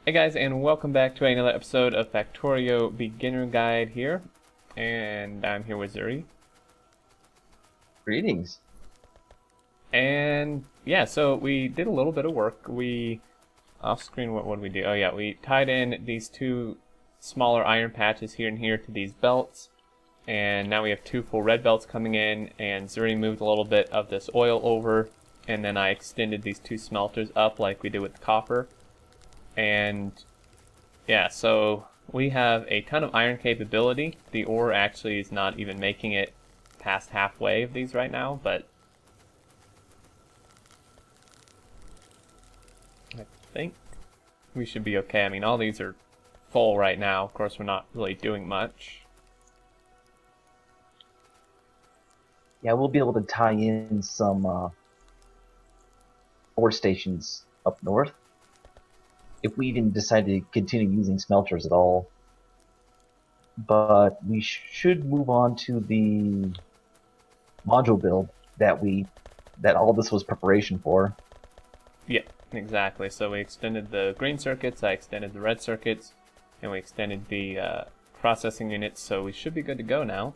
Hey guys, and welcome back to another episode of Factorio Beginner Guide here. And I'm here with Zuri. Greetings. And yeah, so we did a little bit of work. Off screen, what did we do? Oh yeah, we tied in these two smaller iron patches here and here to these belts. And now we have two full red belts coming in, and Zuri moved a little bit of this oil over. And then I extended these two smelters up like we did with the copper. And yeah, so we have a ton of iron capability. The ore actually is not even making it past halfway of these right now, but I think we should be okay. I mean, all these are full right now. Of course, we're not really doing much. Yeah, we'll be able to tie in some ore stations up north if we even decide to continue using smelters at all. But we should move on to the module build that all this was preparation for. Yeah, exactly. So we extended the green circuits, I extended the red circuits, and we extended the processing units, so we should be good to go now.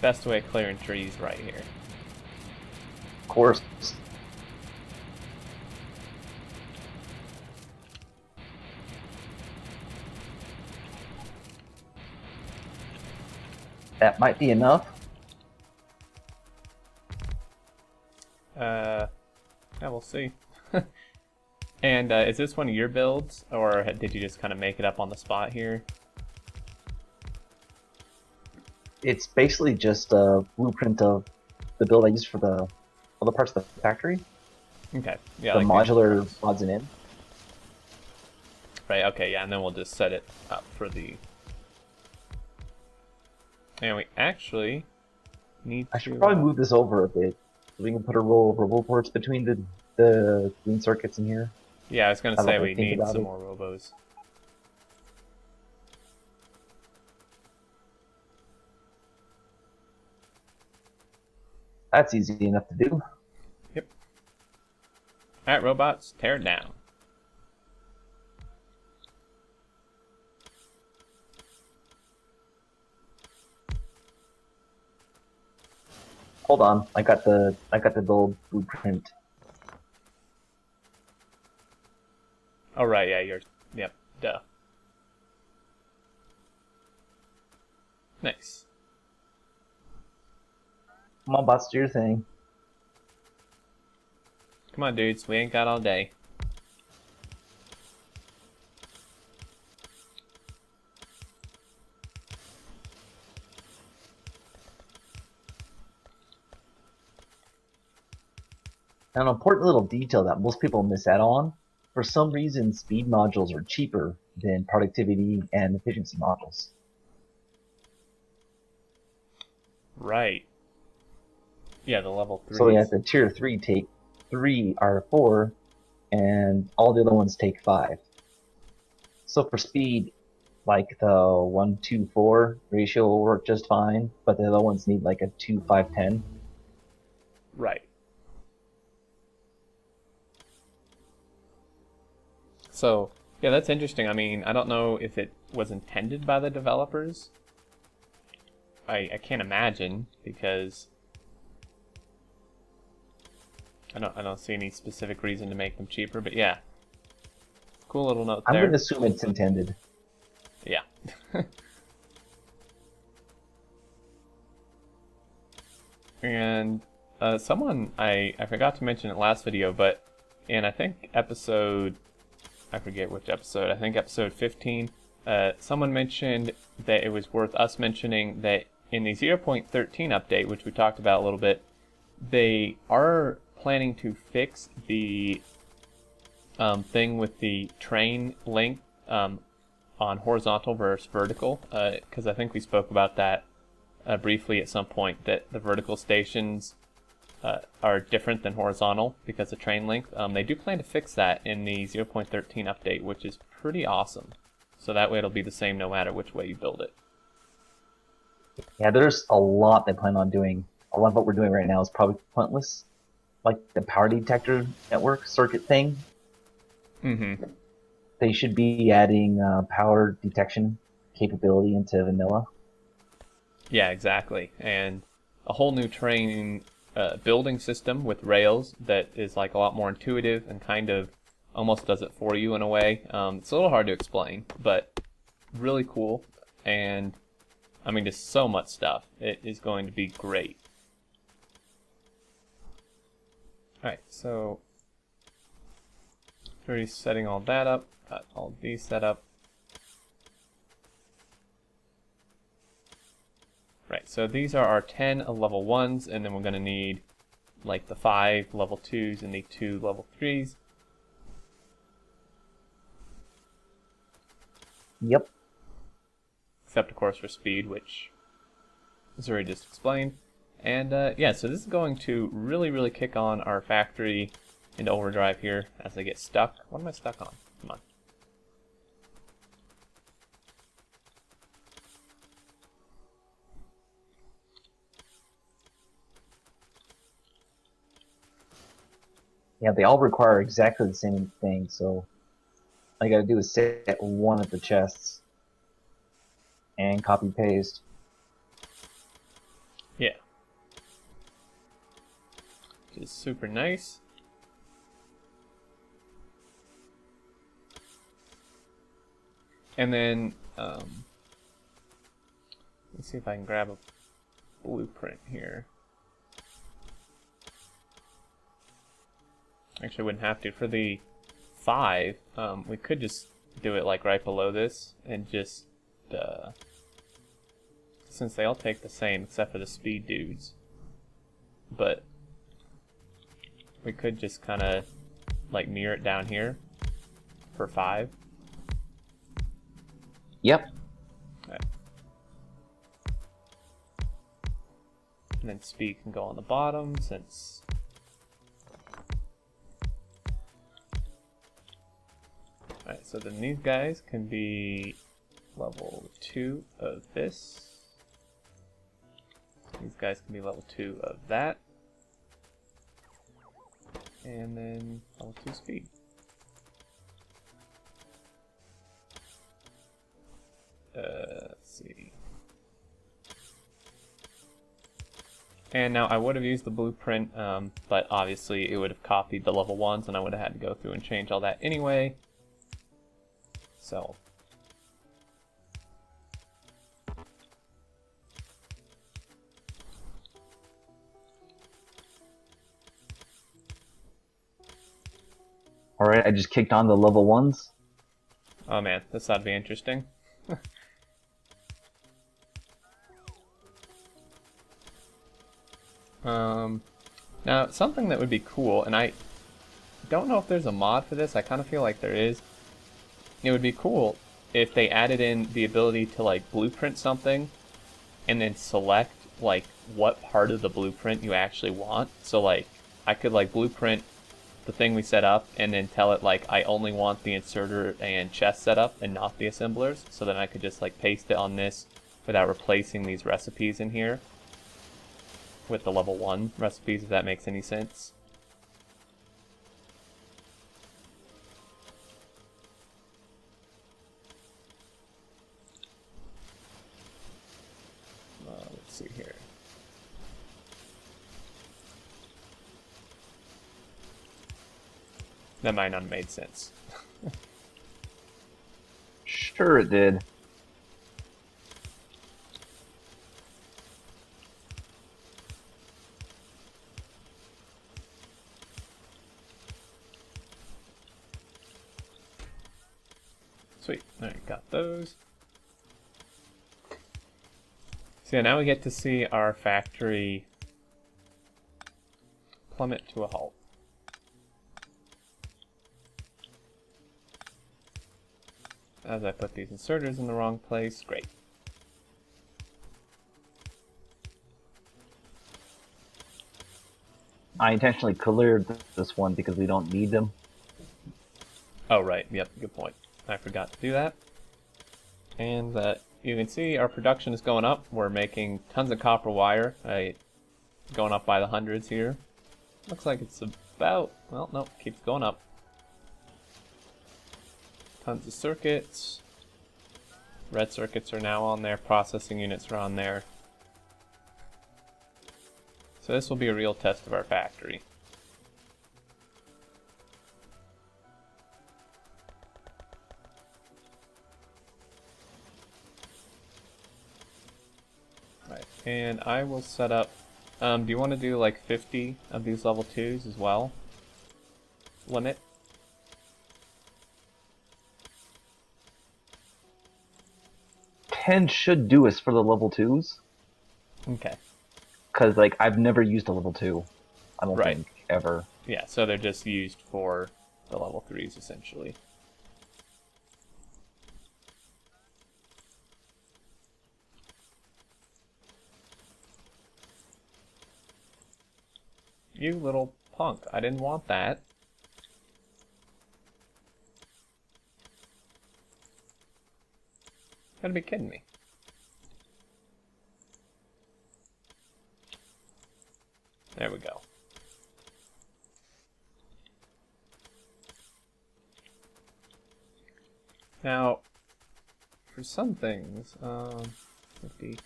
Best way of clearing trees right here. Of course. That might be enough. Yeah, we'll see. And is this one of your builds, or did you just kind of make it up on the spot here? It's basically just a blueprint of the build I used for the other parts of the factory. Okay, yeah, The like modular mods and in. right, okay, yeah, and then we'll just set it up for the... And we actually need I to... should probably move this over a bit so we can put a row of robo ports between the green circuits in here. Yeah, I was going to I'd say like to we think need about some it. more robos. That's easy enough to do. Yep. Alright, robots, tear it down. Hold on, I got the build blueprint. Oh, right, yeah, you're... Yep, duh. Nice. Come on, bots, do your thing. Come on, dudes, we ain't got all day. Now, an important little detail that most people miss out on, for some reason, speed modules are cheaper than productivity and efficiency modules. Right. Yeah, the level 3s. So we have the tier 3 take 3 R4, and all the other ones take 5. So for speed, like the 1-2-4 ratio will work just fine, but the other ones need like a 2-5-10. Right. So, yeah, that's interesting. I mean, I don't know if it was intended by the developers. I can't imagine, because I don't see any specific reason to make them cheaper, but yeah. Cool little note I'm there. going to assume it's intended. Yeah. And someone, I forgot to mention it last video, but in I think episode, I forget which episode, I think episode 15, someone mentioned that it was worth us mentioning that in the 0.13 update, which we talked about a little bit, they are planning to fix the thing with the train length on horizontal versus vertical, because I think we spoke about that briefly at some point, that the vertical stations are different than horizontal because of train length. They do plan to fix that in the 0.13 update, which is pretty awesome. So that way it'll be the same no matter which way you build it. Yeah, there's a lot they plan on doing. A lot of what we're doing right now is probably pointless. Like the power detector network circuit thing. Mm-hmm. They should be adding power detection capability into vanilla. Yeah, exactly. And a whole new training building system with rails that is like a lot more intuitive and kind of almost does it for you in a way. It's a little hard to explain, but really cool. And I mean, just so much stuff. It is going to be great. Alright, so already setting all that up. Got all these set up. Right, so these are our 10 level 1s, and then we're going to need like the 5 level 2s and the 2 level 3s. Yep. Except, of course, for speed, which Zuri just explained. And yeah, so this is going to really kick on our factory into overdrive here as I get stuck. What am I stuck on? Come on. Yeah, they all require exactly the same thing, so all I gotta do is set one of the chests and copy paste. Yeah. Which is super nice. And then, let's see if I can grab a blueprint here. Actually, I wouldn't have to. For the 5, we could just do it like right below this and just, since they all take the same except for the speed dudes. But we could just kind of like mirror it down here for 5. Yep. Okay. And then speed can go on the bottom since alright, so then these guys can be level 2 of this. These guys can be level 2 of that. And then level 2 speed. Let's see. And now I would have used the blueprint, but obviously it would have copied the level 1s and I would have had to go through and change all that anyway. So Alright, I just kicked on the level 1s. oh man, this ought to be interesting. Now something that would be cool, and I don't know if there's a mod for this, I kind of feel like there is. It would be cool if they added in the ability to like blueprint something and then select like what part of the blueprint you actually want. So like I could like blueprint the thing we set up and then tell it like I only want the inserter and chest setup and not the assemblers, so then I could just like paste it on this without replacing these recipes in here with the level 1 recipes, if that makes any sense. Let's see here. That might not have made sense. Sure it did. Sweet. Alright, got those. So yeah, now we get to see our factory plummet to a halt. As I put these inserters in the wrong place, great. I intentionally cleared this one because we don't need them. Oh right, yep, good point. I forgot to do that. And you can see our production is going up. We're making tons of copper wire, going up by the hundreds here. Looks like it's about, well, no, keeps going up. Tons of circuits. Red circuits are now on there, processing units are on there. So this will be a real test of our factory. Right, and I will set up, do you want to do like 50 of these level 2s as well? Limit? 10 should do us for the level 2s. Okay. Because, like, I've never used a level 2. I don't Right. think, ever. Yeah, so they're just used for the level 3s essentially. You little punk, I didn't want that. You gotta be kidding me. There we go. Now, for some things, 50,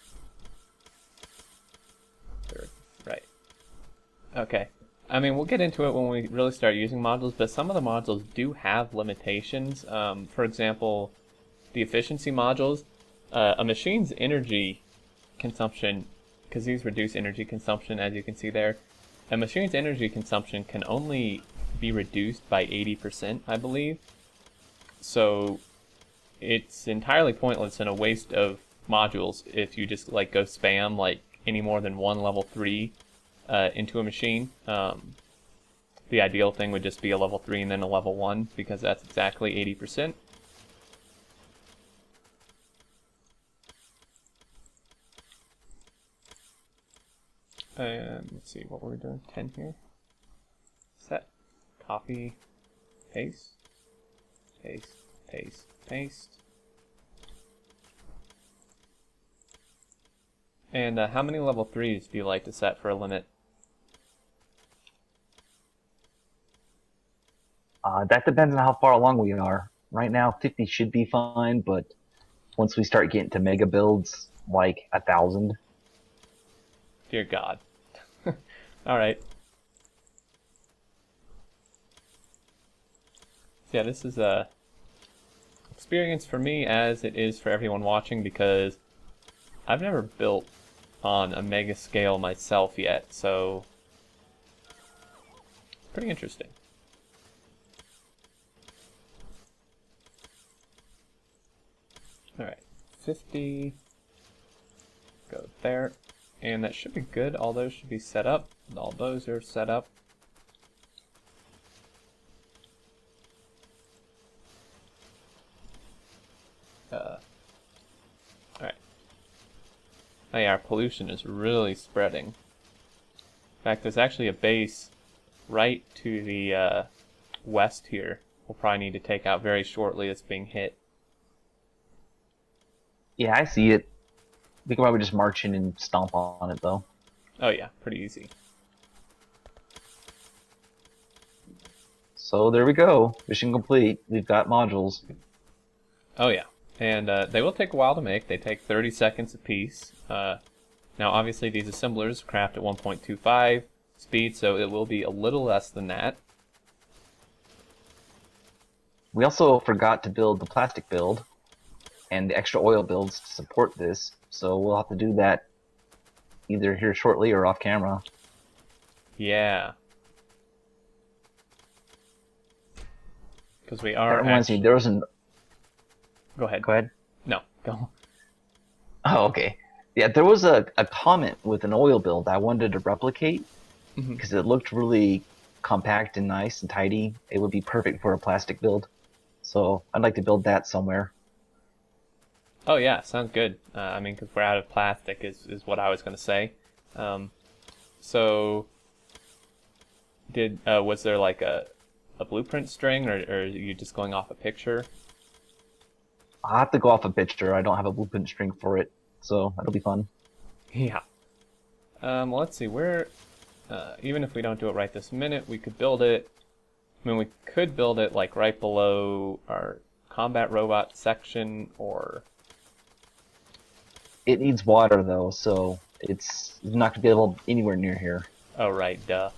30, right. Okay. I mean, we'll get into it when we really start using modules, but some of the modules do have limitations. For example, the efficiency modules, a machine's energy consumption, because these reduce energy consumption, as you can see there, a machine's energy consumption can only be reduced by 80%, I believe. So it's entirely pointless and a waste of modules if you just like go spam like any more than one level 3 into a machine. The ideal thing would just be a level 3 and then a level 1, because that's exactly 80%. And let's see, what were we doing? 10 here. Set. Copy. Paste. Paste. Paste. Paste. And how many level 3s do you like to set for a limit? That depends on how far along we are. Right now, 50 should be fine, but once we start getting to mega builds, like 1,000. Dear God. Alright. Yeah, this is a experience for me as it is for everyone watching, because I've never built on a mega scale myself yet, so it's pretty interesting. Alright, 50, go there, and that should be good. All those should be set up. All those are set up. Alright. Oh yeah, our pollution is really spreading. In fact, there's actually a base right to the west here. We'll probably need to take out very shortly. That's being hit. Yeah, I see it. We can probably just march in and stomp on it, though. Oh yeah, pretty easy. So there we go. Mission complete. We've got modules. Oh yeah, and they will take a while to make. They take 30 seconds a piece. Now obviously these assemblers craft at 1.25 speed, so it will be a little less than that. We also forgot to build the plastic build and the extra oil builds to support this, so we'll have to do that either here shortly or off camera. Yeah. Because we are That reminds me, there was an... Go ahead. Go ahead. No, go. Oh, okay. Yeah, there was a comment with an oil build I wanted to replicate, because it looked really compact and nice and tidy. It would be perfect for a plastic build. So I'd like to build that somewhere. Oh yeah, sounds good. I mean, because we're out of plastic is what I was going to say. So, was there like a blueprint string, or are you just going off a picture? I'll have to go off a picture. I don't have a blueprint string for it, so that'll be fun. Yeah. Well, let's see. Where, even if we don't do it right this minute, we could build it. I mean, we could build it like right below our combat robot section, or It needs water though, so it's not gonna be able anywhere near here. oh right, duh.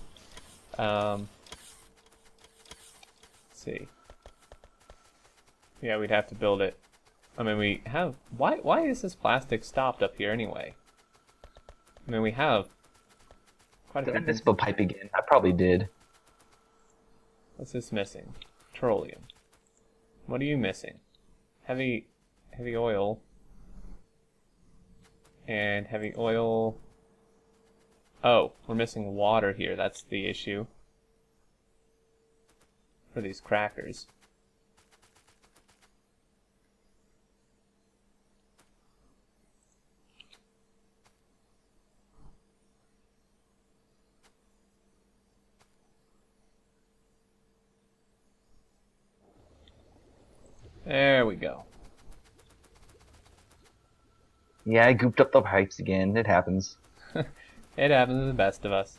Let's see. Yeah, we'd have to build it. I mean, we have. Why is this plastic stopped up here anyway? I mean, we have quite a Did I few. miss a pipe again? I probably did. What's this missing? Petroleum. What are you missing? Heavy oil. And heavy oil. Oh, we're missing water here. That's the issue. For these crackers. There we go. Yeah, I gooped up the pipes again. It happens. It happens to the best of us.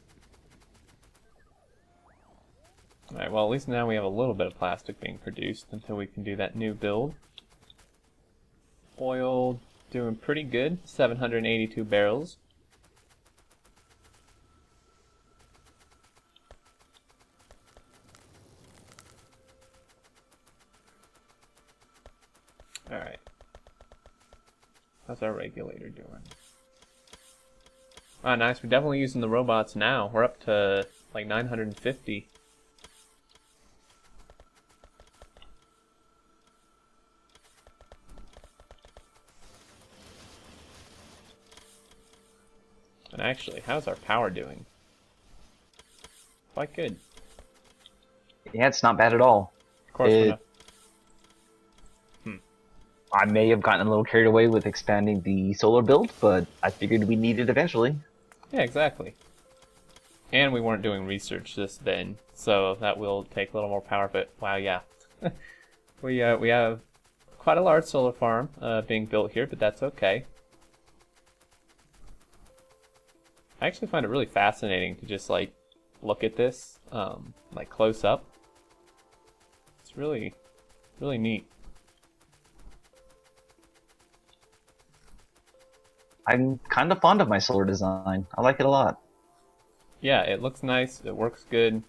Alright, well at least now we have a little bit of plastic being produced until we can do that new build. Oil doing pretty good, 782 barrels. Alright. How's our regulator doing? Ah, nice. We're definitely using the robots now. We're up to like 950. And actually, how's our power doing? Quite good. Yeah, it's not bad at all. Of course, we're not. I may have gotten a little carried away with expanding the solar build, but I figured we need it eventually. Yeah, exactly. And we weren't doing research this then, so that will take a little more power, but wow, yeah. we have quite a large solar farm being built here, but that's okay. I actually find it really fascinating to just like look at this like close up. It's really neat. I'm kind of fond of my solar design. I like it a lot. Yeah, it looks nice. It works good.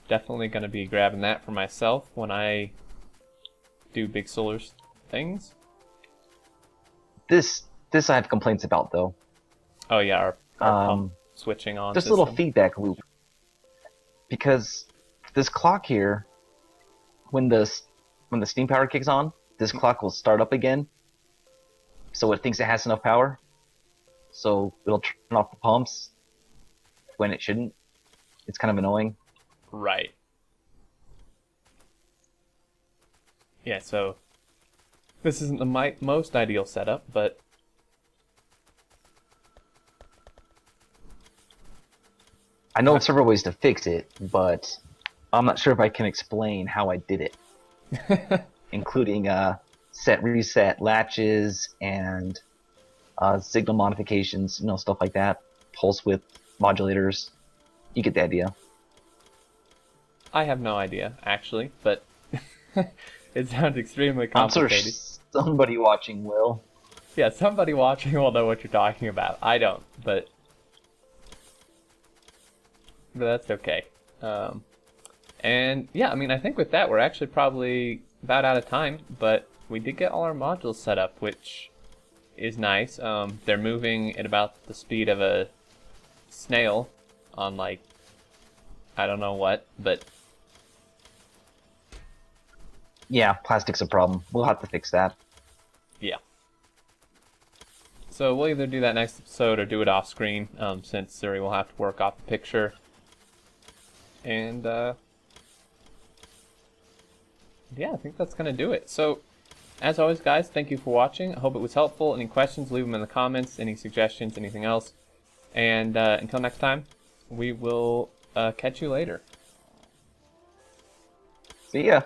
Definitely going to be grabbing that for myself when I do big solar things. This I have complaints about though. Oh yeah, our pump switching on. Just a little feedback loop. Because this clock here, when the steam power kicks on, this clock will start up again. So it thinks it has enough power. So it'll turn off the pumps when it shouldn't. It's kind of annoying. Right. Yeah, so this isn't the most ideal setup, but I know of several ways to fix it, but I'm not sure if I can explain how I did it. Including set reset latches and signal modifications, stuff like that. Pulse width modulators. You get the idea. I have no idea, actually, but it sounds extremely I'm sure complicated. somebody watching will. Yeah, somebody watching will know what you're talking about. I don't, but that's okay. And yeah, I mean, I think with that, we're actually probably about out of time, but we did get all our modules set up, which is nice. They're moving at about the speed of a snail on, like, I don't know what, but Yeah, plastic's a problem. We'll have to fix that. yeah. So we'll either do that next episode or do it off screen, since Zuri will have to work off the picture. And yeah, I think that's going to do it. So, as always, guys, thank you for watching. I hope it was helpful. Any questions, leave them in the comments. Any suggestions, anything else. And until next time, we will catch you later. See ya.